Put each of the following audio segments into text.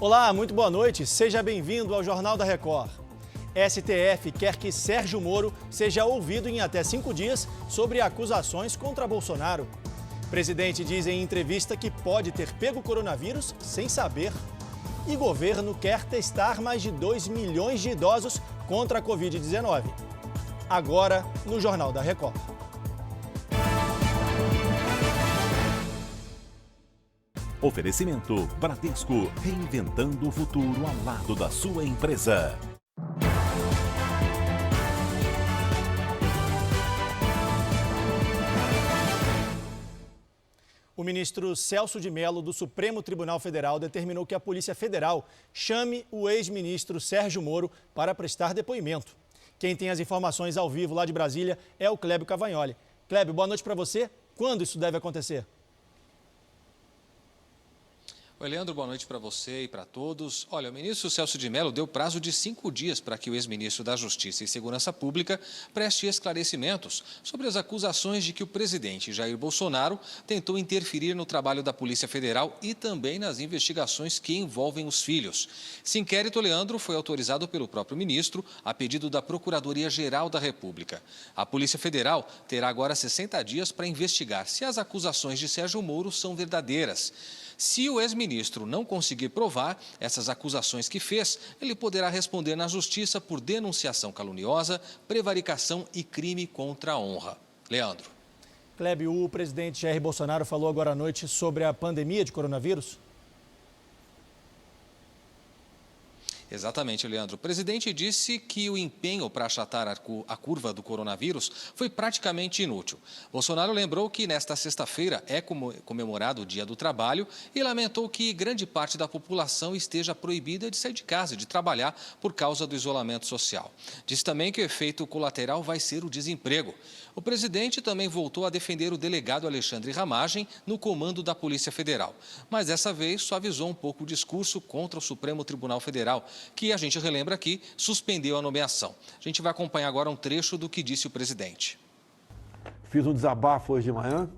Olá, muito boa noite. Seja bem-vindo ao Jornal da Record. STF quer que Sérgio Moro seja ouvido em até 5 dias sobre acusações contra Bolsonaro. Presidente diz em entrevista que pode ter pego coronavírus sem saber. E governo quer testar mais de 2 milhões de idosos contra a Covid-19. Agora, no Jornal da Record. Oferecimento Bradesco, reinventando o futuro ao lado da sua empresa. O ministro Celso de Mello, do Supremo Tribunal Federal, determinou que a Polícia Federal chame o ex-ministro Sérgio Moro para prestar depoimento. Quem tem as informações ao vivo lá de Brasília é o Clébio Cavagnoli. Clébio, boa noite para você. Quando isso deve acontecer? Oi, Leandro, boa noite para você e para todos. Olha, o ministro Celso de Mello deu prazo de 5 dias para que o ex-ministro da Justiça e Segurança Pública preste esclarecimentos sobre as acusações de que o presidente Jair Bolsonaro tentou interferir no trabalho da Polícia Federal e também nas investigações que envolvem os filhos. Esse inquérito, Leandro, foi autorizado pelo próprio ministro a pedido da Procuradoria-Geral da República. A Polícia Federal terá agora 60 dias para investigar se as acusações de Sérgio Moro são verdadeiras. Se o ex-ministro não conseguir provar essas acusações que fez, ele poderá responder na Justiça por denunciação caluniosa, prevaricação e crime contra a honra. Leandro. Clébio, o presidente Jair Bolsonaro falou agora à noite sobre a pandemia de coronavírus? Exatamente, Leandro. O presidente disse que o empenho para achatar a curva do coronavírus foi praticamente inútil. Bolsonaro lembrou que nesta sexta-feira é comemorado o Dia do Trabalho e lamentou que grande parte da população esteja proibida de sair de casa e de trabalhar por causa do isolamento social. Disse também que o efeito colateral vai ser o desemprego. O presidente também voltou a defender o delegado Alexandre Ramagem no comando da Polícia Federal. Mas dessa vez suavizou um pouco o discurso contra o Supremo Tribunal Federal, que a gente relembra aqui, suspendeu a nomeação. A gente vai acompanhar agora um trecho do que disse o presidente. Fiz um desabafo hoje de manhã,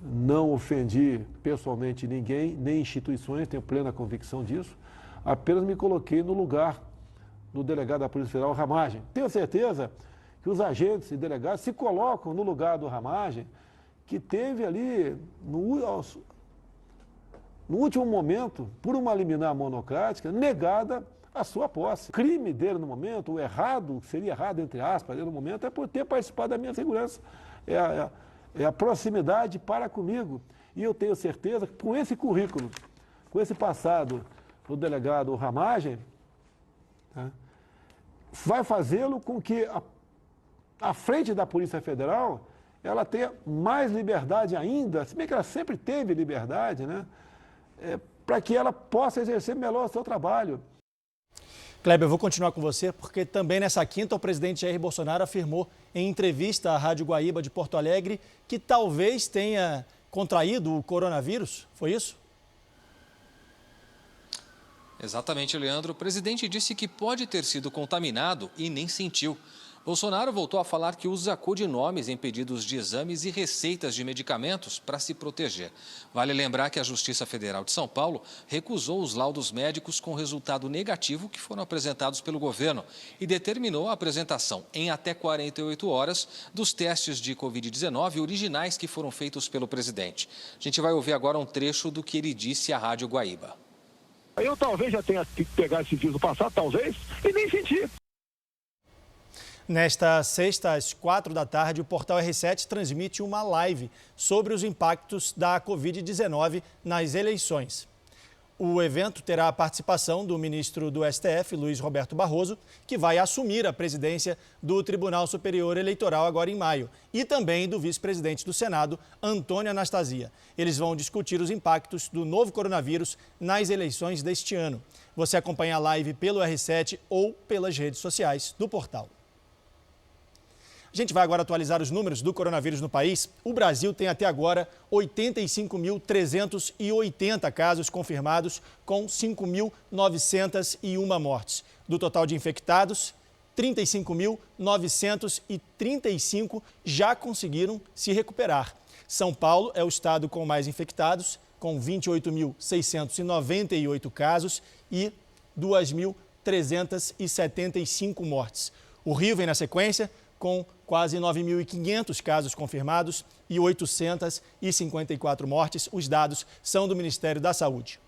não ofendi pessoalmente ninguém, nem instituições, tenho plena convicção disso, apenas me coloquei no lugar do delegado da Polícia Federal, Ramagem. Tenho certeza que os agentes e delegados se colocam no lugar do Ramagem, que teve ali, no último momento, por uma liminar monocrática, negada a sua posse. O crime dele no momento, o errado, seria errado entre aspas, no momento, é por ter participado da minha segurança. É a proximidade para comigo. E eu tenho certeza que com esse currículo, com esse passado do delegado Ramagem, tá, vai fazê-lo com que a frente da Polícia Federal ela tenha mais liberdade ainda, se bem que ela sempre teve liberdade, né? Para que ela possa exercer melhor o seu trabalho. Clébio, eu vou continuar com você, porque também nessa quinta o presidente Jair Bolsonaro afirmou em entrevista à Rádio Guaíba de Porto Alegre que talvez tenha contraído o coronavírus. Foi isso? Exatamente, Leandro. O presidente disse que pode ter sido contaminado e nem sentiu. Bolsonaro voltou a falar que usa codinomes em pedidos de exames e receitas de medicamentos para se proteger. Vale lembrar que a Justiça Federal de São Paulo recusou os laudos médicos com resultado negativo que foram apresentados pelo governo e determinou a apresentação em até 48 horas dos testes de Covid-19 originais que foram feitos pelo presidente. A gente vai ouvir agora um trecho do que ele disse à Rádio Guaíba. Eu talvez já tenha que pegar esse vírus do passado, talvez, e nem senti. Nesta sexta, às 4 da tarde, o Portal R7 transmite uma live sobre os impactos da Covid-19 nas eleições. O evento terá a participação do ministro do STF, Luiz Roberto Barroso, que vai assumir a presidência do Tribunal Superior Eleitoral agora em maio, e também do vice-presidente do Senado, Antônio Anastasia. Eles vão discutir os impactos do novo coronavírus nas eleições deste ano. Você acompanha a live pelo R7 ou pelas redes sociais do portal. A gente vai agora atualizar os números do coronavírus no país. O Brasil tem até agora 85.380 casos confirmados, com 5.901 mortes. Do total de infectados, 35.935 já conseguiram se recuperar. São Paulo é o estado com mais infectados, com 28.698 casos e 2.375 mortes. O Rio vem na sequência, com quase 9.500 casos confirmados e 854 mortes. Os dados são do Ministério da Saúde.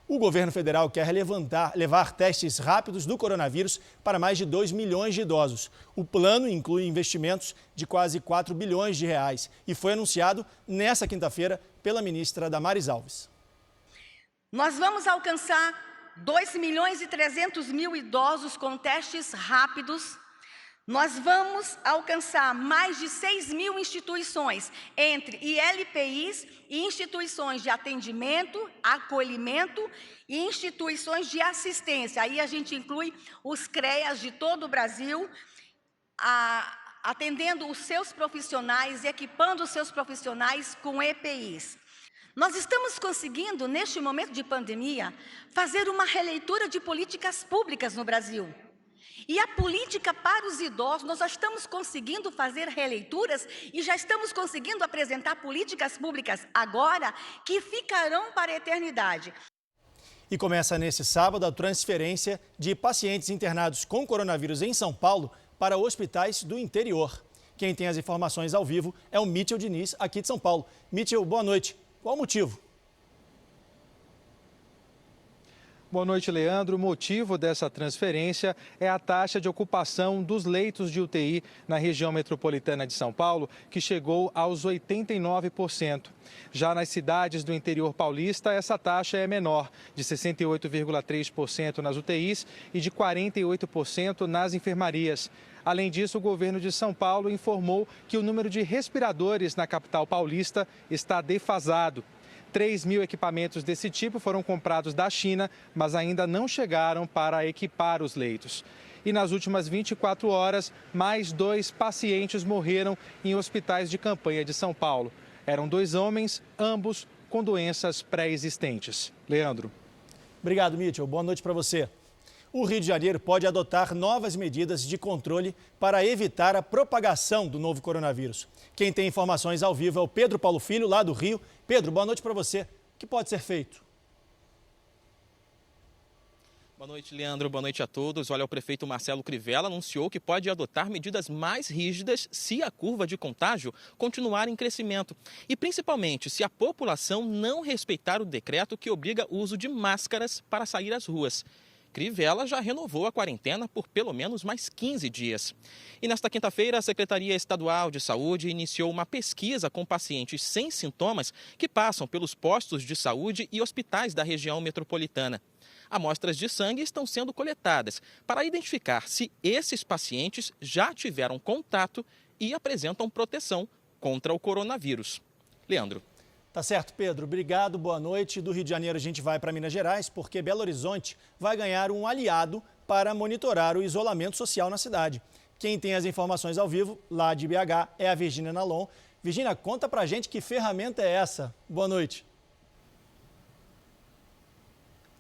O governo federal quer levar testes rápidos do coronavírus para mais de 2 milhões de idosos. O plano inclui investimentos de quase 4 bilhões de reais e foi anunciado nesta quinta-feira pela ministra Damares Alves. Nós vamos alcançar 2.300.000 idosos com testes rápidos. Nós vamos alcançar mais de 6.000 instituições, entre ILPIs e instituições de atendimento, acolhimento e instituições de assistência. Aí a gente inclui os CREAS de todo o Brasil, atendendo os seus profissionais, equipando os seus profissionais com EPIs. Nós estamos conseguindo, neste momento de pandemia, fazer uma releitura de políticas públicas no Brasil. E a política para os idosos, nós já estamos conseguindo fazer releituras e já estamos conseguindo apresentar políticas públicas agora que ficarão para a eternidade. E começa nesse sábado a transferência de pacientes internados com coronavírus em São Paulo para hospitais do interior. Quem tem as informações ao vivo é o Mitchell Diniz, aqui de São Paulo. Mitchell, boa noite. Qual o motivo? Boa noite, Leandro. O motivo dessa transferência é a taxa de ocupação dos leitos de UTI na região metropolitana de São Paulo, que chegou aos 89%. Já nas cidades do interior paulista, essa taxa é menor, de 68,3% nas UTIs e de 48% nas enfermarias. Além disso, o governo de São Paulo informou que o número de respiradores na capital paulista está defasado. 3.000 equipamentos desse tipo foram comprados da China, mas ainda não chegaram para equipar os leitos. E nas últimas 24 horas, mais 2 pacientes morreram em hospitais de campanha de São Paulo. Eram 2 homens, ambos com doenças pré-existentes. Leandro. Obrigado, Mitchell. Boa noite para você. O Rio de Janeiro pode adotar novas medidas de controle para evitar a propagação do novo coronavírus. Quem tem informações ao vivo é o Pedro Paulo Filho, lá do Rio. Pedro, boa noite para você. O que pode ser feito? Boa noite, Leandro. Boa noite a todos. Olha, o prefeito Marcelo Crivella anunciou que pode adotar medidas mais rígidas se a curva de contágio continuar em crescimento. E principalmente se a população não respeitar o decreto que obriga o uso de máscaras para sair às ruas. Crivella já renovou a quarentena por pelo menos mais 15 dias. E nesta quinta-feira, a Secretaria Estadual de Saúde iniciou uma pesquisa com pacientes sem sintomas que passam pelos postos de saúde e hospitais da região metropolitana. Amostras de sangue estão sendo coletadas para identificar se esses pacientes já tiveram contato e apresentam proteção contra o coronavírus. Leandro. Tá certo, Pedro. Obrigado, boa noite. Do Rio de Janeiro a gente vai para Minas Gerais, porque Belo Horizonte vai ganhar um aliado para monitorar o isolamento social na cidade. Quem tem as informações ao vivo, lá de BH, é a Virgínia Nalon. Virgínia, conta pra gente que ferramenta é essa. Boa noite.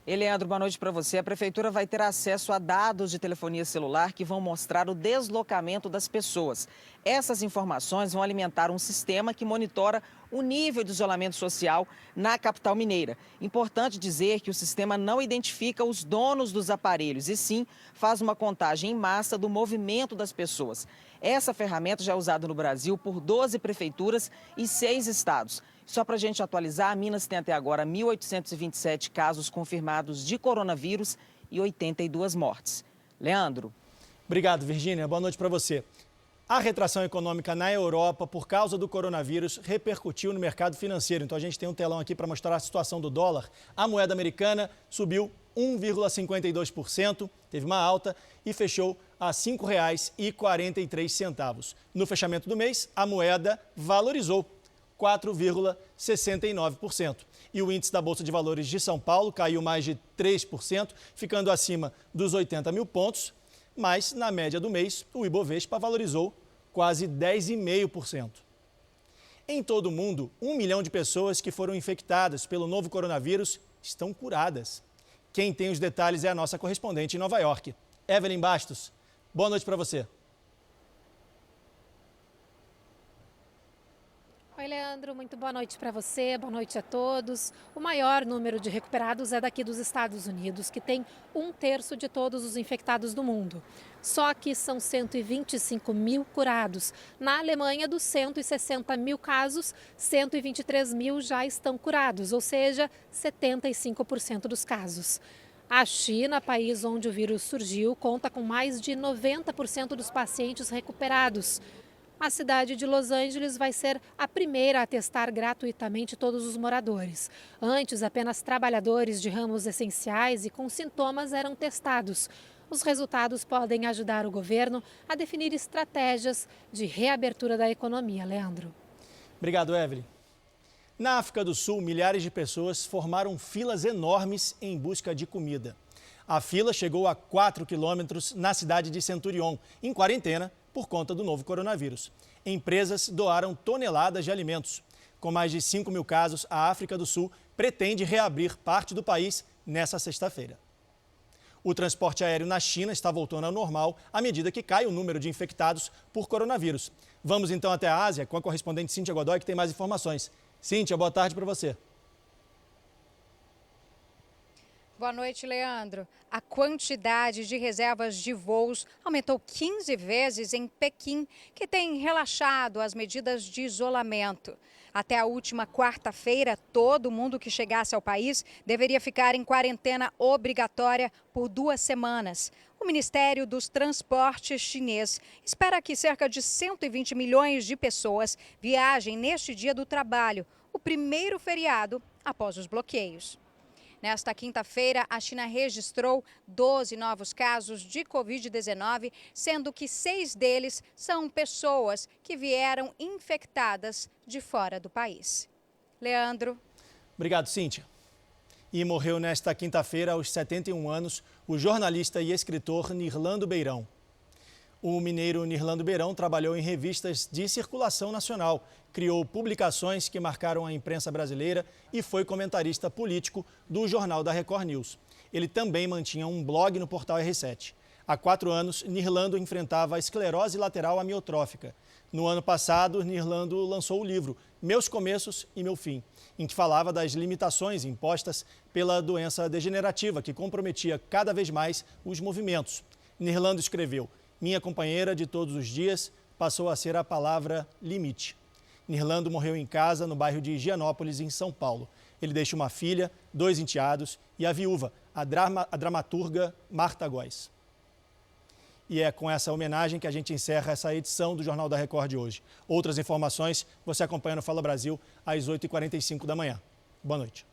Leandro, boa noite para você. A Prefeitura vai ter acesso a dados de telefonia celular que vão mostrar o deslocamento das pessoas. Essas informações vão alimentar um sistema que monitora o nível de isolamento social na capital mineira. Importante dizer que o sistema não identifica os donos dos aparelhos e sim faz uma contagem em massa do movimento das pessoas. Essa ferramenta já é usada no Brasil por 12 prefeituras e 6 estados. Só para a gente atualizar, Minas tem até agora 1.827 casos confirmados de coronavírus e 82 mortes. Leandro. Obrigado, Virgínia. Boa noite para você. A retração econômica na Europa por causa do coronavírus repercutiu no mercado financeiro. Então a gente tem um telão aqui para mostrar a situação do dólar. A moeda americana subiu 1,52%, teve uma alta e fechou a R$ 5,43. No fechamento do mês, a moeda valorizou 4,69%. E o índice da Bolsa de Valores de São Paulo caiu mais de 3%, ficando acima dos 80 mil pontos. Mas, na média do mês, o Ibovespa valorizou quase 10,5%. Em todo o mundo, 1 milhão de pessoas que foram infectadas pelo novo coronavírus estão curadas. Quem tem os detalhes é a nossa correspondente em Nova York, Evelyn Bastos. Boa noite para você. Oi, Leandro, muito boa noite para você, boa noite a todos. O maior número de recuperados é daqui dos Estados Unidos, que tem 1/3 de todos os infectados do mundo. Só que são 125 mil curados. Na Alemanha, dos 160 mil casos, 123 mil já estão curados, ou seja, 75% dos casos. A China, país onde o vírus surgiu, conta com mais de 90% dos pacientes recuperados. A cidade de Los Angeles vai ser a primeira a testar gratuitamente todos os moradores. Antes, apenas trabalhadores de ramos essenciais e com sintomas eram testados. Os resultados podem ajudar o governo a definir estratégias de reabertura da economia. Leandro. Obrigado, Evelyn. Na África do Sul, milhares de pessoas formaram filas enormes em busca de comida. A fila chegou a 4 quilômetros na cidade de Centurion, em quarentena, por conta do novo coronavírus. Empresas doaram toneladas de alimentos. Com mais de 5 mil casos, a África do Sul pretende reabrir parte do país nesta sexta-feira. O transporte aéreo na China está voltando ao normal à medida que cai o número de infectados por coronavírus. Vamos então até a Ásia com a correspondente Cíntia Godoy, que tem mais informações. Cíntia, boa tarde para você. Boa noite, Leandro. A quantidade de reservas de voos aumentou 15 vezes em Pequim, que tem relaxado as medidas de isolamento. Até a última quarta-feira, todo mundo que chegasse ao país deveria ficar em quarentena obrigatória por 2 semanas. O Ministério dos Transportes chinês espera que cerca de 120 milhões de pessoas viajem neste dia do trabalho, o primeiro feriado após os bloqueios. Nesta quinta-feira, a China registrou 12 novos casos de Covid-19, sendo que 6 deles são pessoas que vieram infectadas de fora do país. Leandro. Obrigado, Cíntia. E morreu nesta quinta-feira, aos 71 anos, o jornalista e escritor Nirlando Beirão. O mineiro Nirlando Beirão trabalhou em revistas de circulação nacional, criou publicações que marcaram a imprensa brasileira e foi comentarista político do Jornal da Record News. Ele também mantinha um blog no portal R7. Há 4 anos, Nirlando enfrentava a esclerose lateral amiotrófica. No ano passado, Nirlando lançou o livro Meus Começos e Meu Fim, em que falava das limitações impostas pela doença degenerativa que comprometia cada vez mais os movimentos. Nirlando escreveu: minha companheira de todos os dias passou a ser a palavra limite. Nirlando morreu em casa, no bairro de Higienópolis, em São Paulo. Ele deixa uma filha, 2 enteados e a viúva, a dramaturga Marta Góes. E é com essa homenagem que a gente encerra essa edição do Jornal da Record de hoje. Outras informações você acompanha no Fala Brasil às 8h45 da manhã. Boa noite.